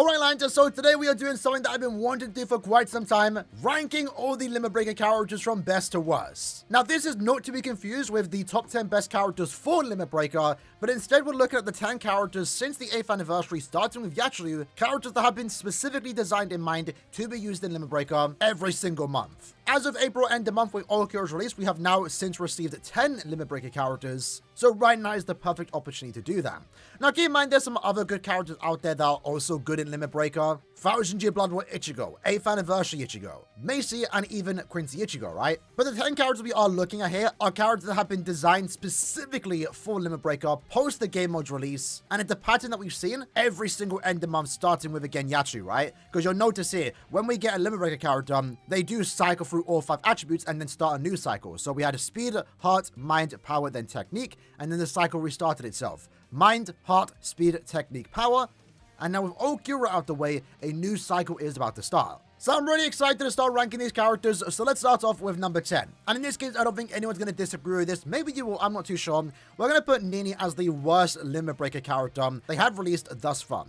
Alright Lanta, so today we are doing something that I've been wanting to do for quite some time, ranking all the Limit Breaker characters from best to worst. Now this is not to be confused with the top 10 best characters for Limit Breaker, but instead we're looking at the 10 characters since the 8th anniversary, starting with Yachiru, characters that have been specifically designed in mind to be used in Limit Breaker every single month. As of April end of month with Aaroniero release, we have now since received 10 Limit Breaker characters, so right now is the perfect opportunity to do that. Now keep in mind there's some other good characters out there that are also good in Limit Breaker. 1000 Year Blood War Ichigo, 8th Anniversary Ichigo, Macy, and even Quincy Ichigo, right? But the 10 characters we are looking at here are characters that have been designed specifically for Limit Breaker post the game mode's release, and it's a pattern that we've seen every single end of month starting with, again, Yachiru, right? Because you'll notice here, when we get a Limit Breaker character, they do cycle through all 5 attributes and then start a new cycle. So we had a speed, heart, mind, power, then technique, and then the cycle restarted itself. Mind, heart, speed, technique, power. And now with Aaroniero out the way, a new cycle is about to start. So I'm really excited to start ranking these characters, so let's start off with number 10. And in this case, I don't think anyone's going to disagree with this. Maybe you will, I'm not too sure. We're going to put Nini as the worst Limit Breaker character they have released thus far.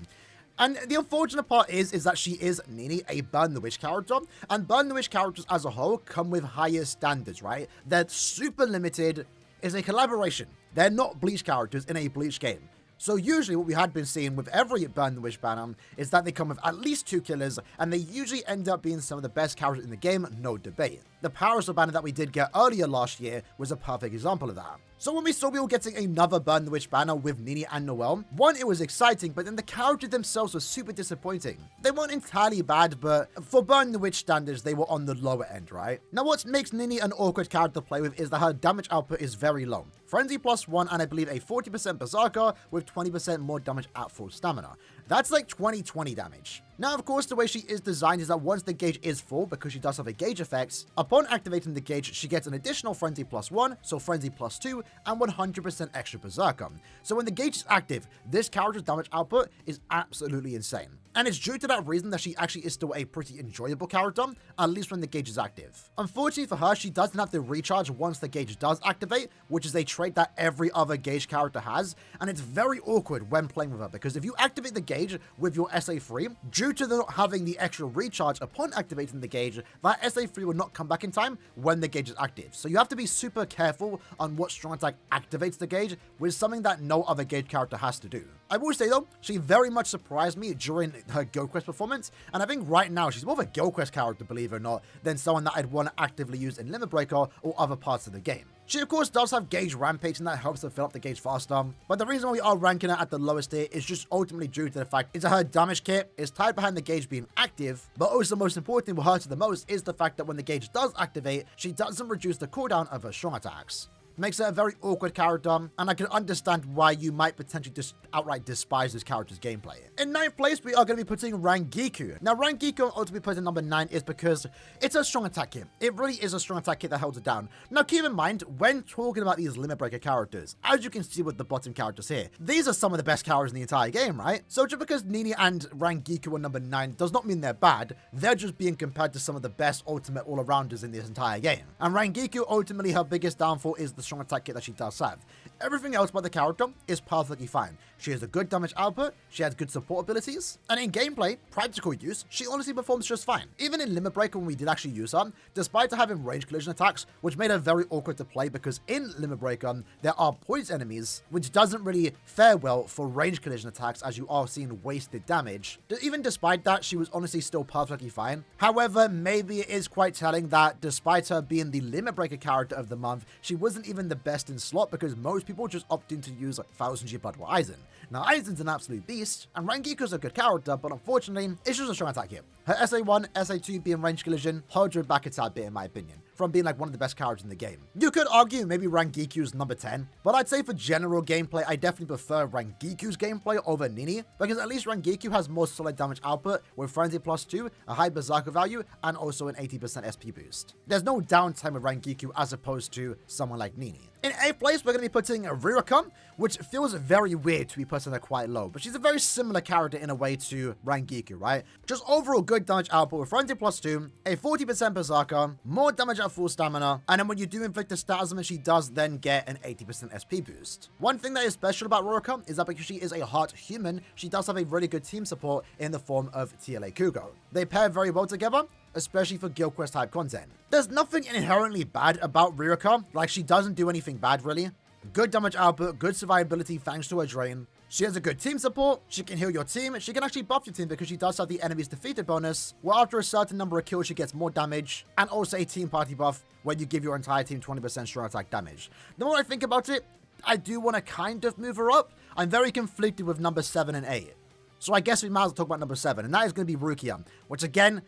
And the unfortunate part is that she is Nini, a Burn the Witch character, and Burn the Witch characters as a whole come with higher standards, right? They're super limited, it's a collaboration. They're not Bleach characters in a Bleach game. So usually what we had been seeing with every Burn the Witch banner is that they come with at least 2 killers, and they usually end up being some of the best characters in the game, no debate. The Parasol banner that we did get earlier last year was a perfect example of that. So when we saw we were getting another Burn the Witch banner with Nini and Noelle, one, it was exciting, but then the characters themselves were super disappointing. They weren't entirely bad, but for Burn the Witch standards, they were on the lower end, right? Now what makes Nini an awkward character to play with is that her damage output is very low. Frenzy +1 and I believe a 40% Berserker with 20% more damage at full stamina. That's like 20-20 damage. Now, of course, the way she is designed is that once the gauge is full, because she does have a gauge effect, upon activating the gauge, she gets an additional Frenzy +1, so Frenzy +2, and 100% extra Berserker. So when the gauge is active, this character's damage output is absolutely insane. And it's due to that reason that she actually is still a pretty enjoyable character, at least when the gauge is active. Unfortunately for her, she doesn't have the recharge once the gauge does activate, which is a trait that every other gauge character has, and it's very awkward when playing with her, because if you activate the gauge with your SA3, due to not having the extra recharge upon activating the gauge, that SA3 will not come back in time when the gauge is active. So you have to be super careful on what strong attack activates the gauge, which is something that no other gauge character has to do. I will say though, she very much surprised me during her Guild Quest performance, and I think right now she's more of a Guild Quest character, believe it or not, than someone that I'd want to actively use in Limit Breaker or other parts of the game. She of course does have gauge rampage, and that helps her fill up the gauge faster, but the reason why we are ranking her at the lowest tier is just ultimately due to the fact that her damage kit is tied behind the gauge being active, but also most importantly what hurts her the most is the fact that when the gauge does activate, she doesn't reduce the cooldown of her strong attacks. Makes her a very awkward character, and I can understand why you might potentially just outright despise this character's gameplay. In 9th place, we are going to be putting Rangiku. Now, Rangiku ultimately put in number 9 is because it's a strong attack kit. It really is a strong attack kit that holds it down. Now, keep in mind, when talking about these Limit Breaker characters, as you can see with the bottom characters here, these are some of the best characters in the entire game, right? So just because Nini and Rangiku are number 9 does not mean they're bad. They're just being compared to some of the best ultimate all-arounders in this entire game. And Rangiku, ultimately, her biggest downfall is the strong attack kit that she does have. Everything else about the character is perfectly fine. She has a good damage output, she has good support abilities, and in gameplay, practical use, she honestly performs just fine. Even in Limit Breaker when we did actually use her, despite her having range collision attacks, which made her very awkward to play because in Limit Breaker, there are poison enemies, which doesn't really fare well for range collision attacks as you are seeing wasted damage. Even despite that, she was honestly still perfectly fine. However, maybe it is quite telling that despite her being the Limit Breaker character of the month, she wasn't even the best in slot because most people just opt in to use like 1000 Year Blood War Aizen. Now Aizen's an absolute beast, and Rangiku's a good character, but unfortunately, it's just a strong attack here. Her SA1, SA2 being range collision holds her back a tad bit in my opinion, from being like one of the best characters in the game. You could argue maybe Rangiku's number 10, but I'd say for general gameplay, I definitely prefer Rangiku's gameplay over Nini, because at least Rangiku has more solid damage output with Frenzy +2, a high Berserker value, and also an 80% SP boost. There's no downtime with Rangiku as opposed to someone like Nini. In 8th place, we're going to be putting Riraka, which feels very weird to be putting her quite low, but she's a very similar character in a way to Rangiku, right? Just overall good damage output with Frenzy +2, a 40% Berserker, more damage at full stamina, and then when you do inflict a status damage, she does then get an 80% SP boost. One thing that is special about Ruroka is that because she is a heart human, she does have a really good team support in the form of TLA Kugo. They pair very well together, especially for Guild Quest type content. There's nothing inherently bad about Ruroka, like she doesn't do anything bad really. Good damage output, good survivability thanks to her drain. She has a good team support, she can heal your team, she can actually buff your team because she does have the enemies defeated bonus, where after a certain number of kills she gets more damage, and also a team party buff where you give your entire team 20% strong attack damage. The more I think about it, I do want to kind of move her up. I'm very conflicted with number 7 and 8. So I guess we might as well talk about number 7, and that is going to be Rukia, which again,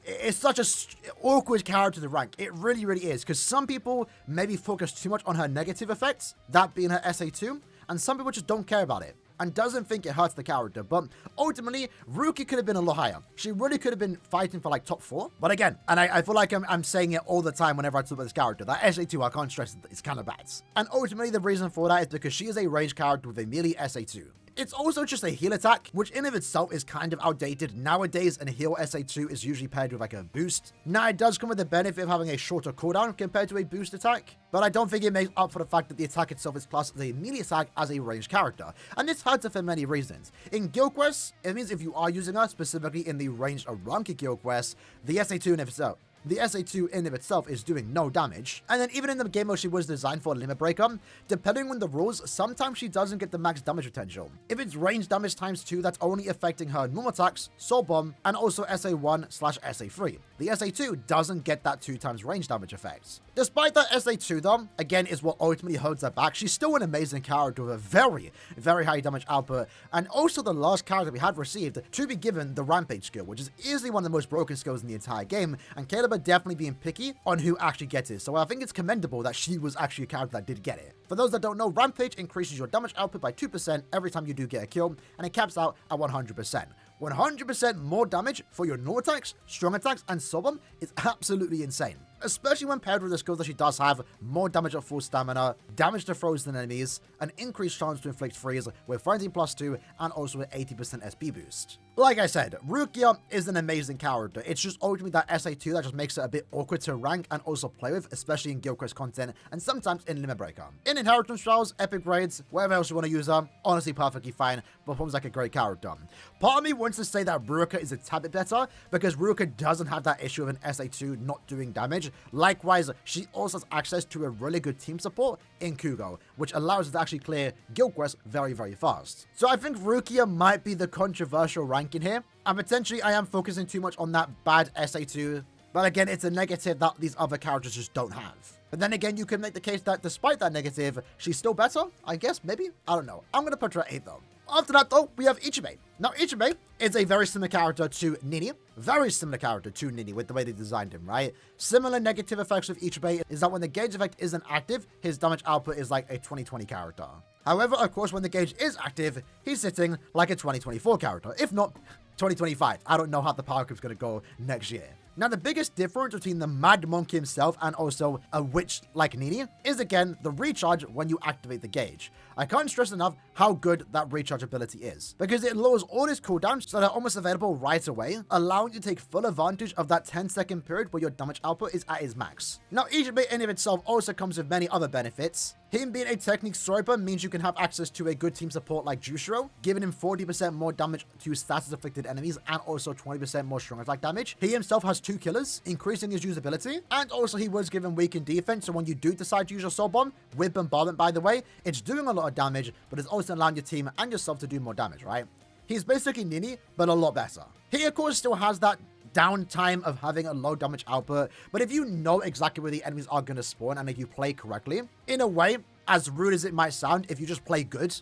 it's such an awkward character to rank. It really, really is, because some people maybe focus too much on her negative effects, that being her SA2, and some people just don't care about it and doesn't think it hurts the character. But ultimately, Rukia could have been a lot higher. She really could have been fighting for like top 4. But again, and I feel like I'm saying it all the time whenever I talk about this character, that SA2, I can't stress it's kind of bad. And ultimately, the reason for that is because she is a ranged character with a melee SA2. It's also just a heal attack, which in of itself is kind of outdated. Nowadays, a heal SA2 is usually paired with like a boost. Now, it does come with the benefit of having a shorter cooldown compared to a boost attack, but I don't think it makes up for the fact that the attack itself is classed as a melee attack as a ranged character. And this hurts her for many reasons. In Guild Quests, it means if you are using her, specifically in the ranged Aranki Guild Quest, the SA2 in of itself, the SA2 in of itself is doing no damage. And then even in the game mode she was designed for Limit Breaker, depending on the rules, sometimes she doesn't get the max damage potential. If it's range damage times 2, that's only affecting her normal attacks, Soul Bomb, and also SA1/SA3. The SA2 doesn't get that 2 times range damage effect. Despite that SA2 though, again is what ultimately holds her back, she's still an amazing character with a very, very high damage output, and also the last character we had received to be given the Rampage skill, which is easily one of the most broken skills in the entire game, and Caleb are definitely being picky on who actually gets it, so I think it's commendable that she was actually a character that did get it. For those that don't know, Rampage increases your damage output by 2% every time you do get a kill, and it caps out at 100%. 100% more damage for your normal attacks, strong attacks, and Soul Bomb is absolutely insane. Especially when paired with the skills that she does have, more damage at full stamina, damage to frozen enemies, an increased chance to inflict freeze with Frenzy +2, and also an 80% SP boost. Like I said, Rukia is an amazing character. It's just ultimately that SA2 that just makes it a bit awkward to rank and also play with, especially in Guild Quest content and sometimes in Limit Breaker. In Inheritance Trials, Epic Raids, wherever else you want to use her, honestly perfectly fine, performs like a great character. Part of me wants to say that Rukia is a tad bit better because Rukia doesn't have that issue of an SA2 not doing damage. Likewise, she also has access to a really good team support in Kugo, which allows her to actually clear Guild Quests very, very fast. So I think Rukia might be the controversial ranking here, and potentially I am focusing too much on that bad SA2, but again, it's a negative that these other characters just don't have. But then again, you can make the case that despite that negative, she's still better, I guess, maybe? I don't know. I'm going to put her at 8 though. After that though, we have Ichibei. Now Ichibei is a very similar character to Nini. Very similar character to Nini with the way they designed him, right? Similar negative effects with Ichibei is that when the gauge effect isn't active, his damage output is like a 2020 character. However, of course, when the gauge is active, he's sitting like a 2024 character, if not 2025. I don't know how the power creep's going to go next year. Now, the biggest difference between the Mad Monkey himself and also a witch like Nini is, again, the recharge when you activate the gauge. I can't stress enough how good that recharge ability is, because it lowers all his cooldowns so they're almost available right away, allowing you to take full advantage of that 10-second period where your damage output is at its max. Now, Ichibei in of itself also comes with many other benefits. Him being a technique sniper means you can have access to a good team support like Jushiro, giving him 40% more damage to status afflicted enemies and also 20% more strong attack damage. He himself has 2 killers, increasing his usability, and also he was given weakened defense, so when you do decide to use your Soul Bomb, with Bombardment by the way, it's doing a lot of damage, but it's also allowing your team and yourself to do more damage, right? He's basically Nini, but a lot better. He of course still has that downtime of having a low damage output, but if you know exactly where the enemies are going to spawn and if you play correctly, in a way, as rude as it might sound, if you just play good,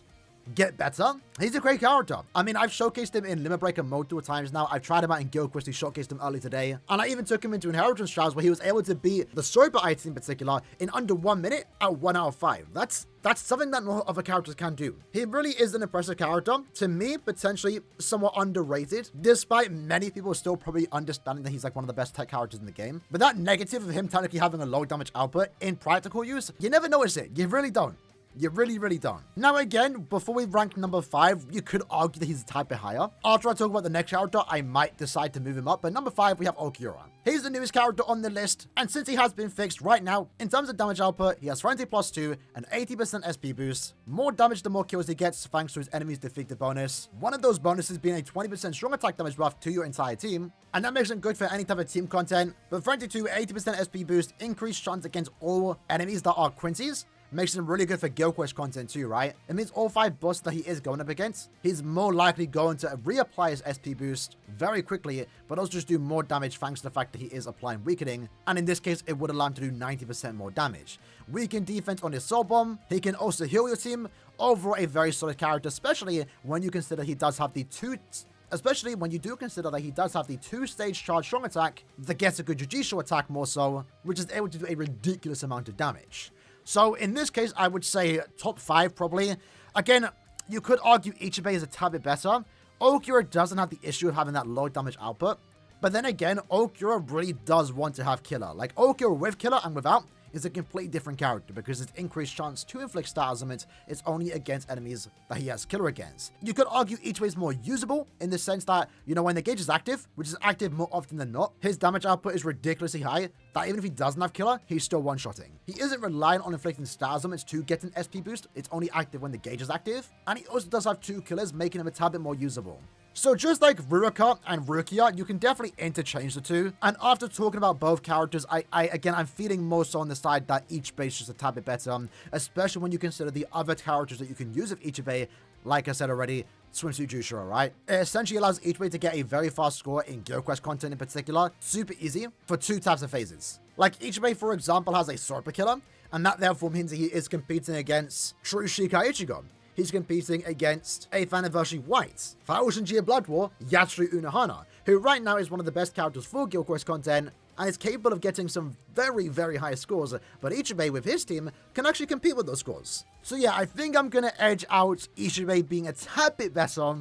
get better, he's a great character. I mean, I've showcased him in Limit Breaker mode 2 times now. I've tried him out in Guild Quest, he showcased him early today, and I even took him into Inheritance Trials where he was able to beat the Sober item in particular in under 1 minute at 1 out of 5. That's something that no other characters can do. He really is an impressive character. To me, potentially somewhat underrated, despite many people still probably understanding that he's like one of the best tech characters in the game. But that negative of him technically having a low damage output in practical use, you never notice it. You really don't. You really, really don't. Now again, before we rank number 5, you could argue that he's a tad bit higher. After I talk about the next character, I might decide to move him up, but number 5, we have Aaroniero. He's the newest character on the list, and since he has been fixed right now, in terms of damage output, he has Frenzy +2, an 80% SP boost, more damage the more kills he gets thanks to his enemy's defeated bonus. One of those bonuses being a 20% strong attack damage buff to your entire team, and that makes him good for any type of team content. But Frenzy 2, 80% SP boost, increased chance against all enemies that are Quincy's, makes him really good for Guild Quest content too, right? It means all 5 boss that he is going up against, he's more likely going to reapply his SP boost very quickly, but also just do more damage thanks to the fact that he is applying weakening, and in this case, it would allow him to do 90% more damage. Weaken defense on his Soul Bomb, he can also heal your team. Overall, a very solid character, especially when you consider he does have the two-stage charge strong attack, the Getsuku Jujitsu attack more so, which is able to do a ridiculous amount of damage. So in this case, I would say top 5 probably. Again, you could argue Ichibe is a tad bit better. Aaroniero doesn't have the issue of having that low damage output. But then again, Aaroniero really does want to have Killer. Like Aaroniero with Killer and without is a completely different character because its increased chance to inflict status limits is only against enemies that he has Killer against. You could argue Ichibe is more usable in the sense that, you know, when the gauge is active, which is active more often than not, his damage output is ridiculously high, that even if he doesn't have Killer, he's still one-shotting. He isn't reliant on inflicting status limits to get an SP boost, it's only active when the gauge is active, and he also does have 2 killers, making him a tad bit more usable. So just like Ruroka and Rukia, you can definitely interchange the two. And after talking about both characters, I'm feeling more so on the side that Ichibe is just a tad bit better, especially when you consider the other characters that you can use with Ichibe, like I said already, Swimsuit Jushiro, right? It essentially allows Ichibe to get a very fast score in Guild Quest content in particular, super easy, for 2 types of phases. Like Ichibe, for example, has a Super Killer, and that therefore means that he is competing against True Shikai Ichigo. He's competing against 8th Anniversary White, 1000-Year Blood War, Yatsuru Unohana, who right now is one of the best characters for Guild Quest content, and is capable of getting some very, very high scores, but Ichibe with his team can actually compete with those scores. So yeah, I think I'm gonna edge out Ichibe being a tad bit better,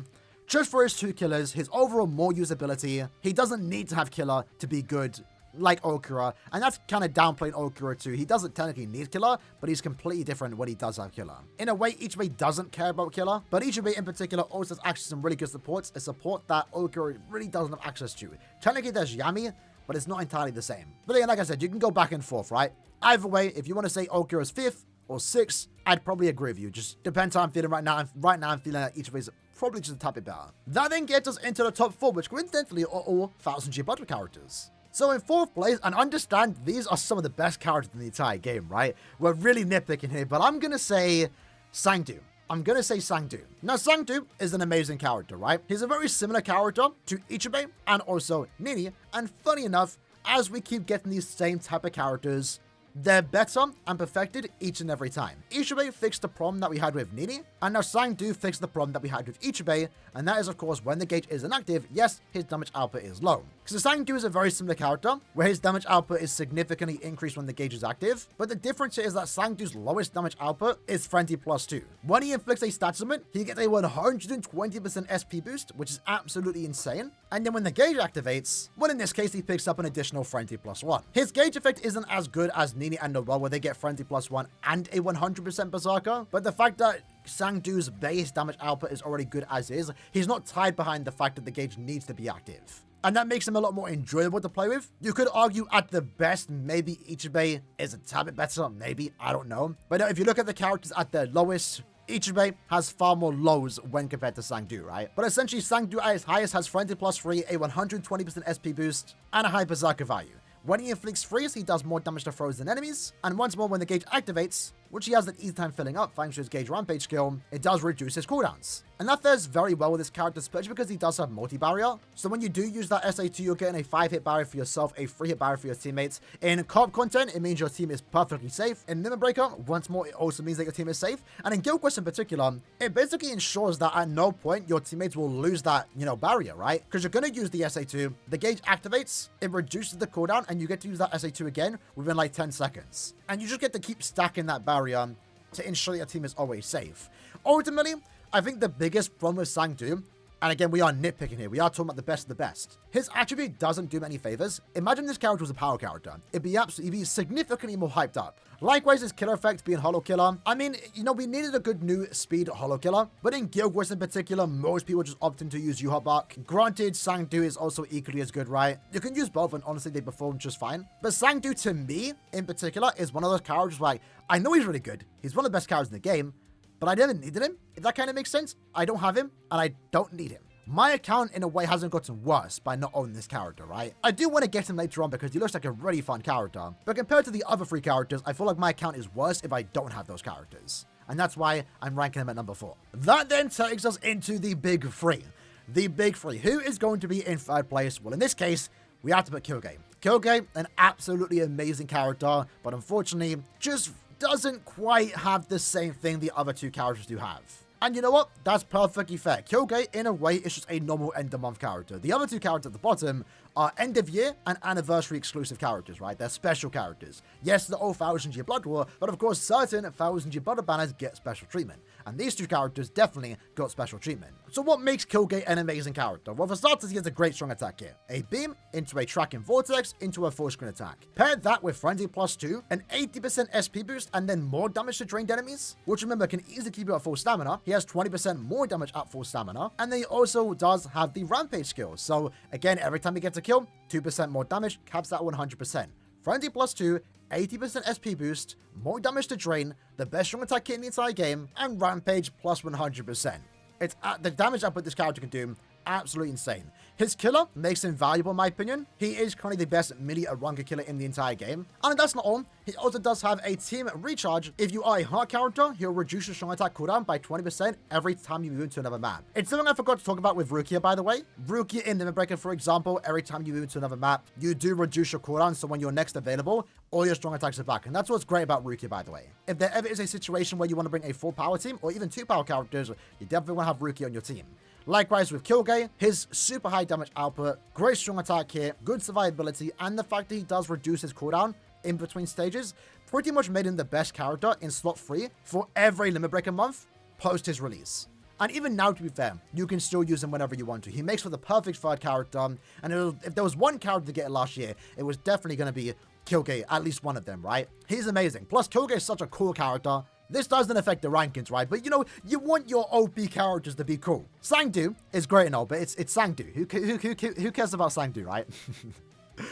just for his 2 killers, his overall more usability. He doesn't need to have Killer to be good, like Aaroniero, and that's kind of downplaying Aaroniero too. He doesn't technically need Killer, but he's completely different when he does have Killer. In a way, Ichibe doesn't care about Killer, but Ichibe in particular also has access to some really good supports, a support that Aaroniero really doesn't have access to. Technically, there's Yami, but it's not entirely the same. But again, like I said, you can go back and forth, right? Either way, if you want to say Aarionero's 5th or 6th, I'd probably agree with you. Just depends how I'm feeling right now. Right now, I'm feeling that Ichibe's probably just a tad bit better. That then gets us into the top 4, which coincidentally are all 1000-Year Blood War characters. So in 4th place, and understand these are some of the best characters in the entire game, right? We're really nitpicking here, but I'm going to say Sangdu. Now, Sangdu is an amazing character, right? He's a very similar character to Ichibe and also Nini, and funny enough, as we keep getting these same type of characters, they're better and perfected each and every time. Ichibe fixed the problem that we had with Nini, and now Sangdu fixed the problem that we had with Ichibe, and that is of course when the gauge is inactive, yes, his damage output is low. Because Sangdu is a very similar character, where his damage output is significantly increased when the gauge is active, but the difference here is that Sangdu's lowest damage output is Frenzy +2. When he inflicts a stat summon, he gets a 120% SP boost, which is absolutely insane, and then when the gauge activates, well in this case he picks up an additional Frenzy +1. His gauge effect isn't as good as Nini and Noel, where they get Frenzy +1 and a 100% Berserker, but the fact that Sangdu's base damage output is already good as is, he's not tied behind the fact that the gauge needs to be active. And that makes him a lot more enjoyable to play with. You could argue at the best, maybe Ichibe is a tad bit better, maybe, I don't know. But if you look at the characters at their lowest, Ichibe has far more lows when compared to Sangdu, right? But essentially, Sangdu at his highest has Frenzy +3, a 120% SP boost, and a high Berserker value. When he inflicts freeze, he does more damage to frozen enemies, and once more when the gauge activates, which he has an easy time filling up thanks to his gauge rampage skill, it does reduce his cooldowns. And that fares very well with this character, especially because he does have multi-barrier. So when you do use that SA2, you're getting a 5-hit barrier for yourself, a 3-hit barrier for your teammates. In co-op content, it means your team is perfectly safe. In Limit Breaker, once more, it also means that your team is safe. And in Guild Quest in particular, it basically ensures that at no point your teammates will lose that, barrier, right? Because you're going to use the SA2, the gauge activates, it reduces the cooldown, and you get to use that SA2 again within like 10 seconds. And you just get to keep stacking that barrier to ensure your team is always safe. Ultimately, I think the biggest problem with Sangdu And again, we are nitpicking here. We are talking about the best of the best. His attribute doesn't do many favors. Imagine this character was a power character. It'd be significantly more hyped up. Likewise, his killer effect being Hollow Killer. I mean, you know, we needed a good new speed Hollow Killer, but in Guild Wars in particular, most people just opting to use Yuha Bark. Granted, Sangdu is also equally as good, right? You can use both, and honestly, they perform just fine. But Sangdu, to me, in particular, is one of those characters where I know he's really good. He's one of the best characters in the game, but I never needed him, if that kind of makes sense. I don't have him, and I don't need him. My account, in a way, hasn't gotten worse by not owning this character, right? I do want to get him later on because he looks like a really fun character. But compared to the other 3 characters, I feel like my account is worse if I don't have those characters. And that's why I'm ranking him at number 4. That then takes us into the big 3. The big 3. Who is going to be in 3rd place? Well, in this case, we have to put Kyogre. Kyogre, an absolutely amazing character, but unfortunately, just doesn't quite have the same thing the other 2 characters do have. And you know what? That's perfectly fair. Kyogre, in a way, is just a normal end of month character. The other 2 characters at the bottom are end of year and anniversary exclusive characters, right? They're special characters. Yes, the old 1000 Year Blood War, but of course, certain 1000 Year Blood War banners get special treatment. And these 2 characters definitely got special treatment. So what makes Kyogre an amazing character? Well, for starters, he has a great strong attack here. A beam into a tracking vortex into a full screen attack. Pair that with Frenzy +2, an 80% SP boost, and then more damage to drained enemies, which remember can easily keep you at full stamina. He has 20% more damage at full stamina, and then he also does have the Rampage skill. So again, every time he gets a kill, 2% more damage, caps that 100%. Frenzy +2, 80% SP boost, more damage to drain, the best strong attack kit in the entire game, and Rampage +100%. It's the damage output this character can do, absolutely insane. His killer makes him valuable in my opinion. He is currently the best melee Aaroniero killer in the entire game. And that's not all. He also does have a team recharge. If you are a hard character, he'll reduce your strong attack cooldown by 20% every time you move into another map. It's something I forgot to talk about with Rukia, by the way. Rukia in Limit Breaker, for example, every time you move into another map, you do reduce your cooldown, so when you're next available, all your strong attacks are back. And that's what's great about Rukia, by the way. If there ever is a situation where you want to bring a full power team, or even 2 power characters, you definitely want to have Rukia on your team. Likewise with Kyogre, his super high damage output, great strong attack here, good survivability, and the fact that he does reduce his cooldown in between stages pretty much made him the best character in slot 3 for every Limit Breaker month post his release. And even now, to be fair, you can still use him whenever you want to. He makes for the perfect 3rd character, and if there was one character to get it last year, it was definitely going to be Kyogre, at least one of them, right? He's amazing. Plus, Kyogre is such a cool character. This doesn't affect the rankings, right? But, you know, you want your OP characters to be cool. Sangdu is great and all, but it's Sangdu. Who cares about Sangdu, right?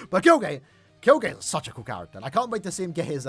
But Kyogre is such a cool character. And I can't wait to see him get his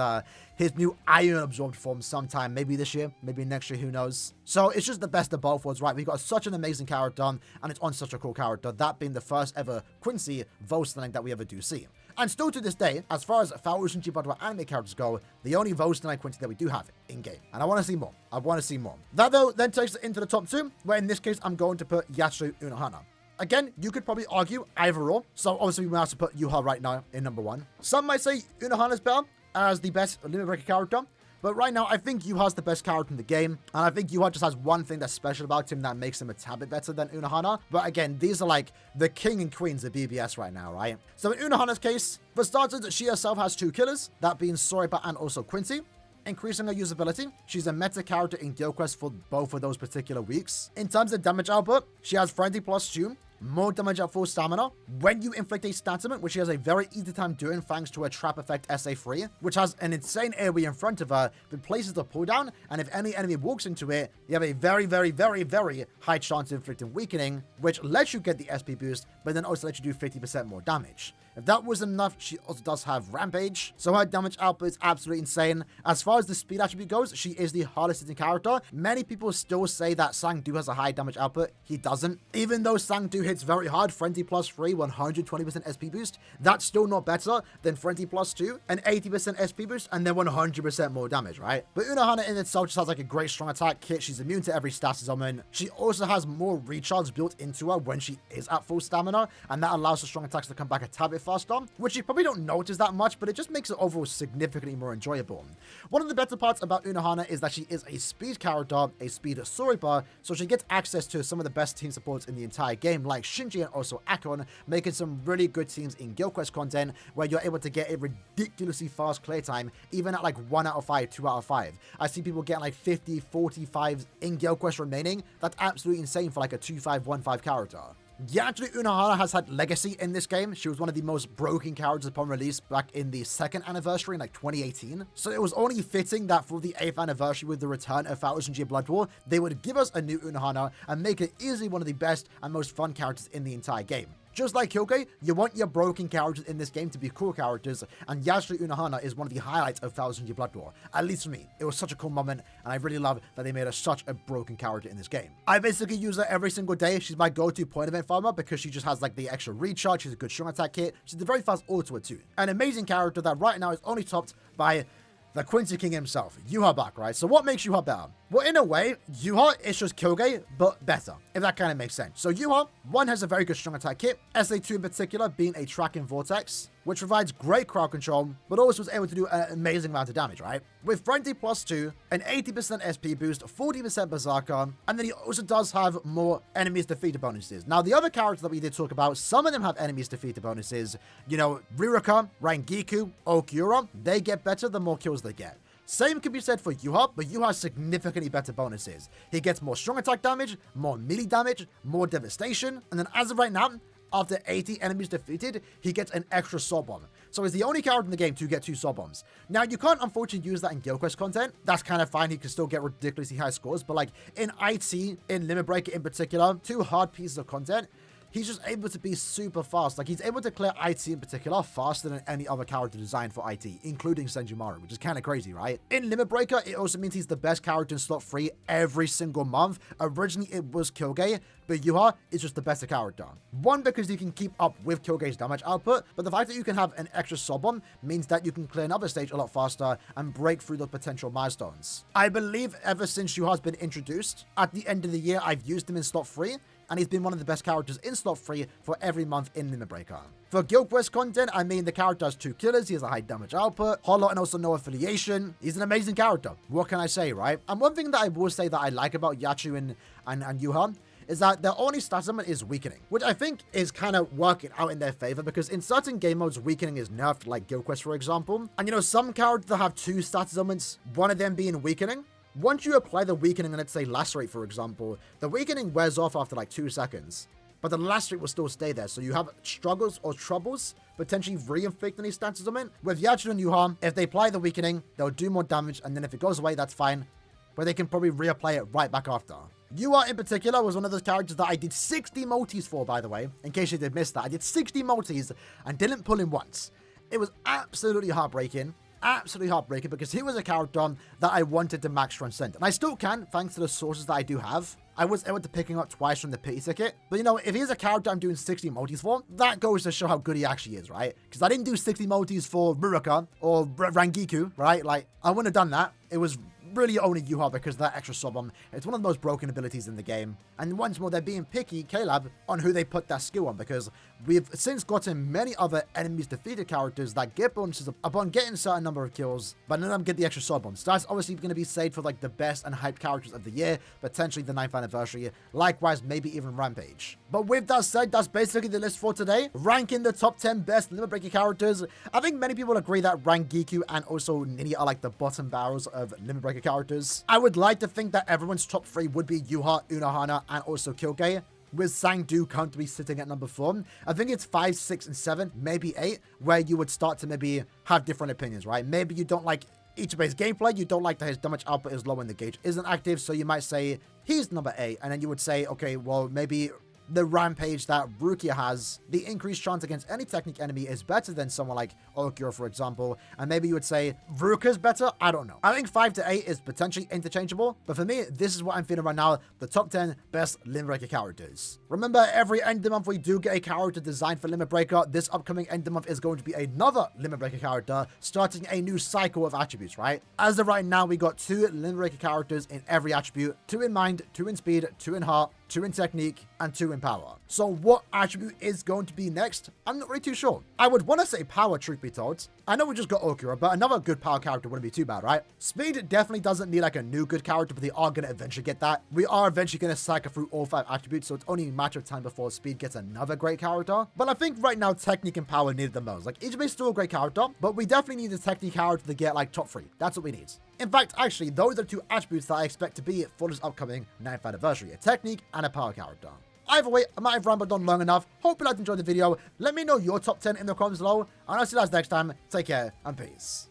new Iron Absorbed form sometime. Maybe this year, maybe next year, who knows? So it's just the best of both worlds, right? We've got such an amazing character, and it's on such a cool character. That being the first ever Quincy Volstunning that we ever do see. And still to this day, as far as 1000 Year Blood War anime characters go, the only Volstunning Quincy that we do have in-game. And I want to see more. I want to see more. That, though, then takes us into the top 2, where in this case, I'm going to put Yasuo Unohana. Again, you could probably argue either or. So obviously, we have to put Yuha right now in number 1. Some might say Unohana's better as the best Limit Breaker character. But right now, I think Yuha's the best character in the game. And I think Yuha just has one thing that's special about him that makes him a tad bit better than Unohana. But again, these are like the king and queens of BBS right now, right? So in Unohana's case, for starters, she herself has 2 killers, that being Soriba and also Quincy, increasing her usability. She's a meta character in Guild Quest for both of those particular weeks. In terms of damage output, she has Frenzy +2, more damage at full stamina. When you inflict a stat, which she has a very easy time doing thanks to her trap effect SA3, which has an insane AoE in front of her that places the pulldown, and if any enemy walks into it, you have a very, very, very, very high chance of inflicting weakening, which lets you get the SP boost, but then also lets you do 50% more damage. If that wasn't enough, she also does have Rampage, so her damage output is absolutely insane. As far as the speed attribute goes, she is the hardest hitting character. Many people still say that Sangdu has a high damage output. He doesn't. Even though Sangdu hits very hard, Frenzy +3, 120% SP boost, that's still not better than Frenzy +2, an 80% SP boost, and then 100% more damage, right? But Unohana in itself just has like a great strong attack kit. She's immune to every status element. She also has more recharge built into her when she is at full stamina, and that allows the strong attacks to come back a tad bit faster, which you probably don't notice that much, but it just makes it overall significantly more enjoyable. One of the better parts about Unohana is that she is a speed character, a speed Soriba, so she gets access to some of the best team supports in the entire game, like like Shinji and also Akon, making some really good teams in Guild Quest content where you're able to get a ridiculously fast clear time, even at like 1 out of 5, 2 out of 5. I see people getting like 50, 45 in Guild Quest remaining. That's absolutely insane for like a 2-5-1-5 character. Yachiru Unohana has had legacy in this game. She was one of the most broken characters upon release back in the 2nd anniversary in like 2018. So it was only fitting that for the 8th anniversary with the return of 1000 Year Blood War, they would give us a new Unohana and make it easily one of the best and most fun characters in the entire game. Just like Kyogre, you want your broken characters in this game to be cool characters, and Yachiru Unohana is one of the highlights of 1000 Year Blood War. At least for me, it was such a cool moment, and I really love that they made her such a broken character in this game. I basically use her every single day. She's my go-to point event farmer because she just has like the extra recharge. She's a good strong attack kit. She's a very fast auto too. An amazing character that right now is only topped by the Quincy King himself, Yuha back, right? So what makes Yuha better? Well, in a way, Yuha is just Kyogre, but better, if that kind of makes sense. So Yuha, one, has a very good strong attack kit, SA2 in particular being a tracking vortex, which provides great crowd control, but also is able to do an amazing amount of damage, right? With Frenzy plus 2, an 80% SP boost, 40% Berserker, and then he also does have more enemies defeated bonuses. Now, the other characters that we did talk about, some of them have enemies defeated bonuses. You know, Ririka, Rangiku, Okyura, they get better the more kills they get. Same can be said for Yuha, but Yuha has significantly better bonuses. He gets more strong attack damage, more melee damage, more devastation, and then as of right now, after 80 enemies defeated, he gets an extra Soul Bomb. So he's the only character in the game to get 2 Soul Bombs. Now, you can't unfortunately use that in Guild Quest content. That's kind of fine. He can still get ridiculously high scores. But like in IT, in Limit Breaker in particular, 2 hard pieces of content, he's just able to be super fast. Like, he's able to clear IT in particular faster than any other character designed for IT, including Senjumaru, which is kind of crazy, right? In Limit Breaker, it also means he's the best character in slot 3 every single month. Originally, it was Kyogre, but Yuha is just the better character. One, because you can keep up with Kyogre's damage output, but the fact that you can have an extra Soul Bomb means that you can clear another stage a lot faster and break through those potential milestones. I believe ever since Yuha's been introduced, at the end of the year, I've used him in slot 3, and he's been one of the best characters in slot 3 for every month in Limit Breaker. For Guild Quest content, I mean, the character has 2 killers, he has a high damage output, Holo, and also no affiliation. He's an amazing character. What can I say, right? And one thing that I will say that I like about Yachiru and Yuha is that their only stat summon is weakening, which I think is kind of working out in their favor, because in certain game modes, weakening is nerfed, like Guild Quest, for example. And you know, some characters that have 2 stat summons, one of them being weakening, once you apply the weakening, and let's say Lacerate, for example, the weakening wears off after like 2 seconds, but the Lacerate will still stay there. So you have struggles or troubles potentially re-inflicting these stat summon. With Yachiru and Yuha, if they apply the weakening, they'll do more damage, and then if it goes away, that's fine, but they can probably reapply it right back after. Yuha in particular was one of those characters that I did 60 multis for, by the way, in case you did miss that. I did 60 multis and didn't pull him once. It was absolutely heartbreaking. Absolutely heartbreaking, because he was a character that I wanted to max transcend, and I still can thanks to the sources that I do have. I was able to pick him up twice from the pity ticket, but you know, if he's a character I'm doing 60 multis for, that goes to show how good he actually is, right? Because I didn't do 60 multis for Ririka or Rangiku, right? Like, I wouldn't have done that. It was really only Yuha because of that extra Soul Bomb. It's one of the most broken abilities in the game. And once more, they're being picky, Caleb, on who they put that skill on, because we've since gotten many other enemies defeated characters that get bonuses upon getting a certain number of kills, but none of them get the extra Soul Bomb. So that's obviously going to be saved for like the best and hyped characters of the year, potentially the 9th anniversary, likewise maybe even Rampage. But with that said, that's basically the list for today. Ranking the top 10 best Limit Breaker characters. I think many people agree that Rangiku and also Nini are like the bottom barrels of Limit Breaker characters. I would like to think that everyone's top 3 would be Yuha, Unohana, and also Kyogre, with Sangdu comfortably sitting at number 4. I think it's 5, 6, and 7, maybe 8, where you would start to maybe have different opinions, right? Maybe you don't like Ichibe's gameplay, you don't like that his damage output is low when the gauge isn't active, so you might say he's number 8, and then you would say, okay, well, maybe the Rampage that Rukia has, the increased chance against any technique enemy is better than someone like Okyura, for example, and maybe you would say Ruka's better. I don't know. I think 5 to 8 is potentially interchangeable, but for me, this is what I'm feeling right now, the top 10 best Limit Breaker characters. Remember, every end of the month we do get a character designed for Limit Breaker. This upcoming end of the month is going to be another Limit Breaker character, starting a new cycle of attributes, right? As of right now, we got 2 Limit Breaker characters in every attribute, 2 in mind, 2 in speed, 2 in heart, 2 in technique, and 2 in power. So what attribute is going to be next? I'm not really too sure. I would want to say power, truth be told. I know we just got Aaroniero, but another good power character wouldn't be too bad, right? Speed definitely doesn't need like a new good character, but they are going to eventually get that. We are eventually going to cycle through all 5 attributes, so it's only a matter of time before Speed gets another great character. But I think right now, technique and power needed the most. Like, Ichiban's still a great character, but we definitely need the technique character to get like top 3. That's what we need. In fact, actually, those are 2 attributes that I expect to be for this upcoming 9th anniversary, a technique and a power character. Either way, I might have rambled on long enough. Hope you guys enjoyed the video. Let me know your top 10 in the comments below, and I'll see you guys next time. Take care, and peace.